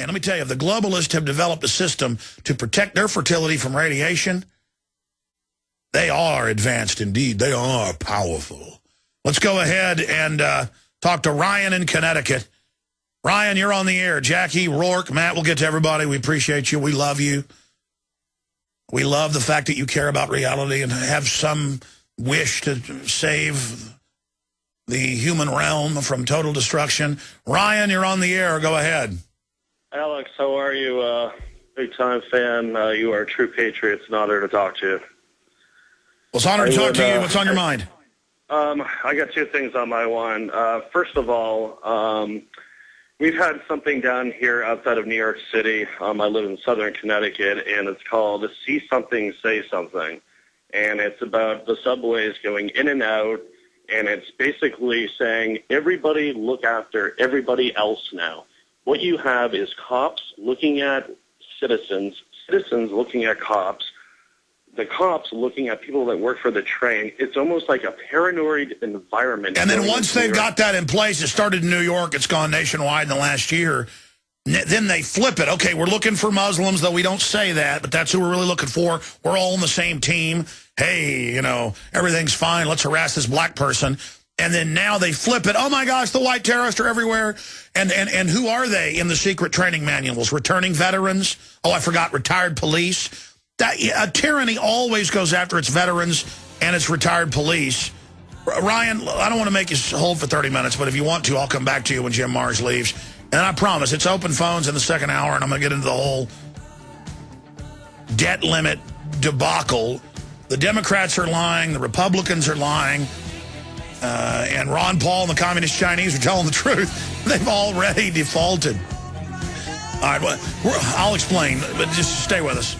And let me tell you, if the globalists have developed a system to protect their fertility from radiation, they are advanced indeed. They are powerful. Let's go ahead and talk to Ryan in Connecticut. Ryan, you're on the air. Jackie, Rourke, Matt, we'll get to everybody. We appreciate you. We love you. We love the fact that you care about reality and have some wish to save the human realm from total destruction. Ryan, you're on the air. Go ahead. Alex, how are you? Big-time fan. You are a true patriot. It's an honor to talk to you. Well, it's an honor to talk to you. What's on your mind? I got two things on my mind. First of all, we've had something down here outside of New York City. I live in southern Connecticut, and it's called See Something, Say Something. And it's about the subways going in and out, and it's basically saying, everybody look after everybody else now. What you have is cops looking at citizens, citizens looking at cops, the cops looking at people that work for the train. It's almost like a paranoid environment. And then once they've got that in place, it started in New York, it's gone nationwide in the last year, then they flip it. Okay, we're looking for Muslims, though we don't say that, but that's who we're really looking for. We're all on the same team. Hey, you know, everything's fine. Let's harass this black person. And then now they flip it. Oh, my gosh, the white terrorists are everywhere. And who are they in the secret training manuals? Returning veterans? Oh, I forgot, retired police. Tyranny always goes after its veterans and its retired police. Ryan, I don't want to make you hold for 30 minutes, but if you want to, I'll come back to you when Jim Mars leaves. And I promise, it's open phones in the second hour, and I'm going to get into the whole debt limit debacle. The Democrats are lying. The Republicans are lying. And Ron Paul and the Communist Chinese are telling the truth. They've already defaulted. All right, well, I'll explain, but just stay with us.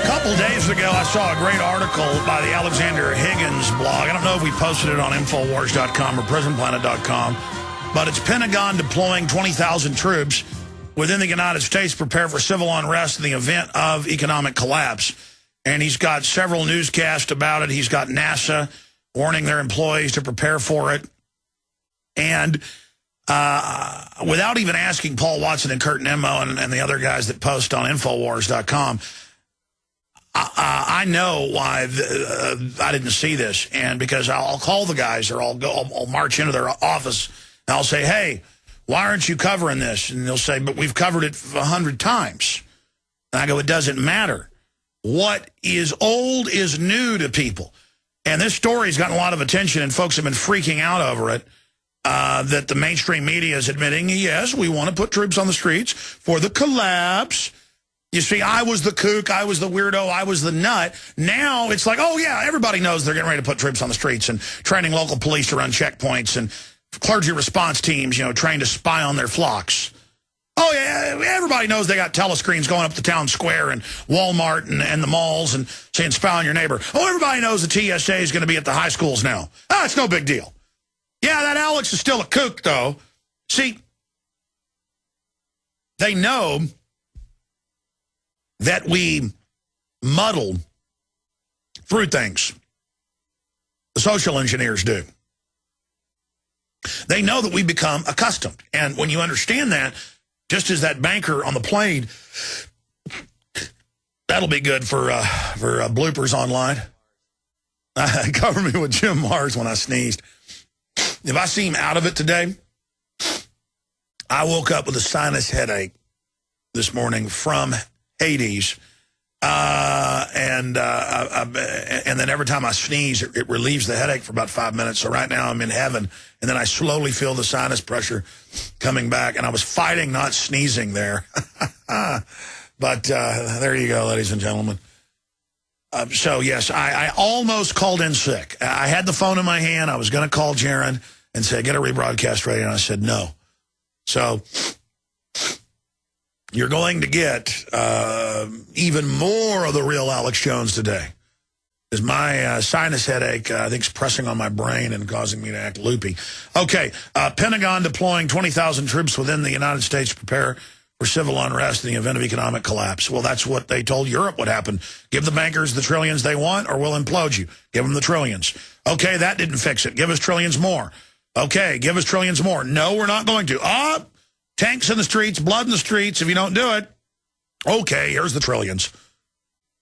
A couple days ago, I saw a great article by the Alexander Higgins blog. I don't know if we posted it on Infowars.com or PrisonPlanet.com, but it's Pentagon deploying 20,000 troops within the United States to prepare for civil unrest in the event of economic collapse. And he's got several newscasts about it. He's got NASA warning their employees to prepare for it. And without even asking Paul Watson and Kurt Nimmo and the other guys that post on Infowars.com, I know why I didn't see this. And because I'll call the guys or I'll march into their office and I'll say, hey, why aren't you covering this? And they'll say, but we've covered it 100 times. And I go, it doesn't matter. What is old is new to people. And this story's gotten a lot of attention, and folks have been freaking out over it, that the mainstream media is admitting, yes, we want to put troops on the streets for the collapse. You see, I was the kook, I was the weirdo, I was the nut. Now it's like, oh, yeah, everybody knows they're getting ready to put troops on the streets and training local police to run checkpoints and clergy response teams, you know, trained to spy on their flocks. Oh, yeah, everybody knows they got telescreens going up the town square and Walmart and the malls and saying spy on your neighbor. Oh, everybody knows the TSA is going to be at the high schools now. Oh, it's no big deal. Yeah, that Alex is still a kook, though. See, they know that we muddle through things. The social engineers do. They know that we become accustomed. And when you understand that, just as that banker on the plane, that'll be good for bloopers online. Cover me with Jim Mars when I sneezed. If I seem out of it today, I woke up with a sinus headache this morning from Hades. And then every time I sneeze, it relieves the headache for about 5 minutes. So right now I'm in heaven. And then I slowly feel the sinus pressure coming back. And I was fighting not sneezing there. But there you go, ladies and gentlemen. So, yes, I almost called in sick. I had the phone in my hand. I was going to call Jaron and say, get a rebroadcast ready. And I said, no. So you're going to get even more of the real Alex Jones today. Because my sinus headache, I think, is pressing on my brain and causing me to act loopy. Okay, Pentagon deploying 20,000 troops within the United States to prepare for civil unrest in the event of economic collapse. Well, that's what they told Europe would happen. Give the bankers the trillions they want or we'll implode you. Give them the trillions. Okay, that didn't fix it. Give us trillions more. Okay, give us trillions more. No, we're not going to. Tanks in the streets, blood in the streets if you don't do it. Okay, here's the trillions.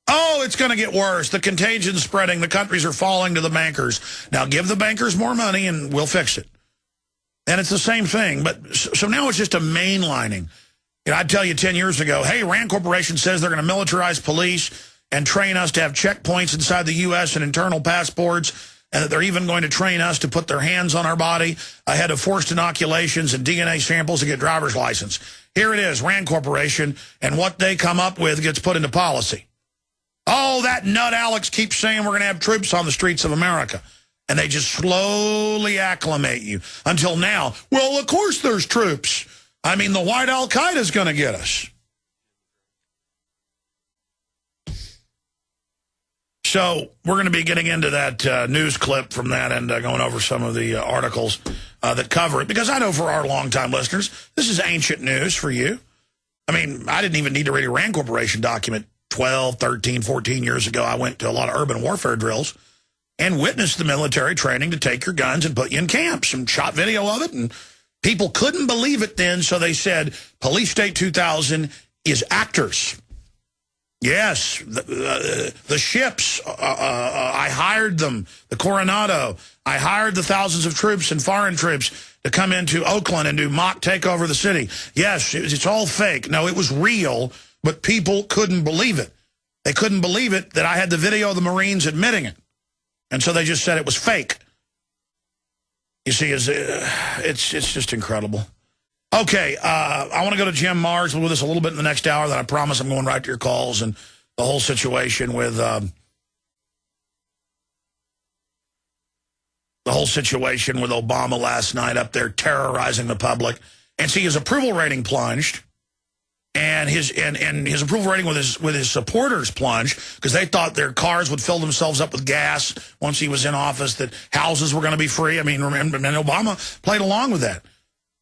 Oh, it's going to get worse. The contagion's spreading. The countries are falling to the bankers. Now give the bankers more money and we'll fix it. And it's the same thing. But so now it's just a mainlining. You know, I'd tell you 10 years ago, hey, Rand Corporation says they're going to militarize police and train us to have checkpoints inside the U.S. and internal passports, and that they're even going to train us to put their hands on our body ahead of forced inoculations and DNA samples to get driver's license. Here it is, Rand Corporation, and what they come up with gets put into policy. Oh, that nut Alex keeps saying we're going to have troops on the streets of America. And they just slowly acclimate you until now. Well, of course there's troops. I mean, the white Al-Qaeda is going to get us. So we're going to be getting into that news clip from that and going over some of the articles that cover it. Because I know for our longtime listeners, this is ancient news for you. I mean, I didn't even need to read a Rand Corporation document 12, 13, 14 years ago. I went to a lot of urban warfare drills and witnessed the military training to take your guns and put you in camps and shot video of it. And people couldn't believe it then, so they said, Police State 2000 is actors. Yes, the ships, I hired them, the Coronado. I hired the thousands of troops and foreign troops to come into Oakland and do mock takeover of the city. Yes, it's all fake. No, it was real, but people couldn't believe it. They couldn't believe it that I had the video of the Marines admitting it. And so they just said it was fake. You see, it's just incredible. Okay, I want to go to Jim Mars. We'll do this a little bit in the next hour. Then I promise I'm going right to your calls and the whole situation with Obama last night up there terrorizing the public. And see, his approval rating plunged, and his approval rating with his supporters plunged because they thought their cars would fill themselves up with gas once he was in office, that houses were going to be free. I mean, remember, and Obama played along with that.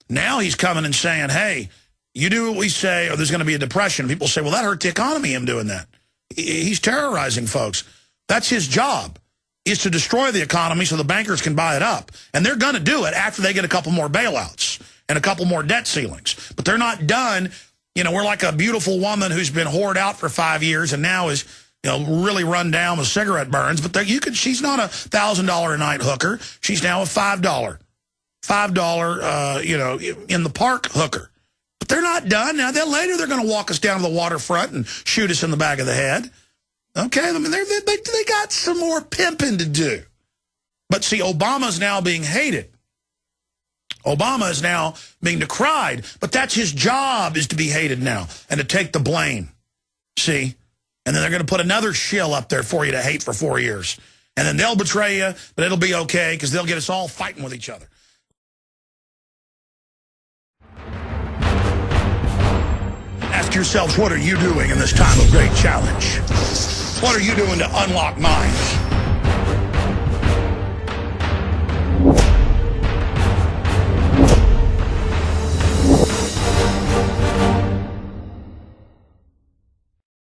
Now he's coming and saying, hey, you do what we say or there's going to be a depression. People say, well, that hurt the economy, him doing that. He's terrorizing folks. That's his job, is to destroy the economy so the bankers can buy it up. And they're going to do it after they get a couple more bailouts and a couple more debt ceilings. But they're not done. You know, we're like a beautiful woman who's been whored out for 5 years and now is, you know, really run down with cigarette burns. But she's not a $1,000 a night hooker. She's now a $5 you know, in the park hooker. But they're not done. Now, later they're going to walk us down to the waterfront and shoot us in the back of the head. Okay, I mean, they got some more pimping to do. But see, Obama's now being hated. Obama is now being decried. But that's his job, is to be hated now and to take the blame. See? And then they're going to put another shill up there for you to hate for 4 years. And then they'll betray you, but it'll be okay because they'll get us all fighting with each other. Ask yourselves, what are you doing in this time of great challenge? What are you doing to unlock minds?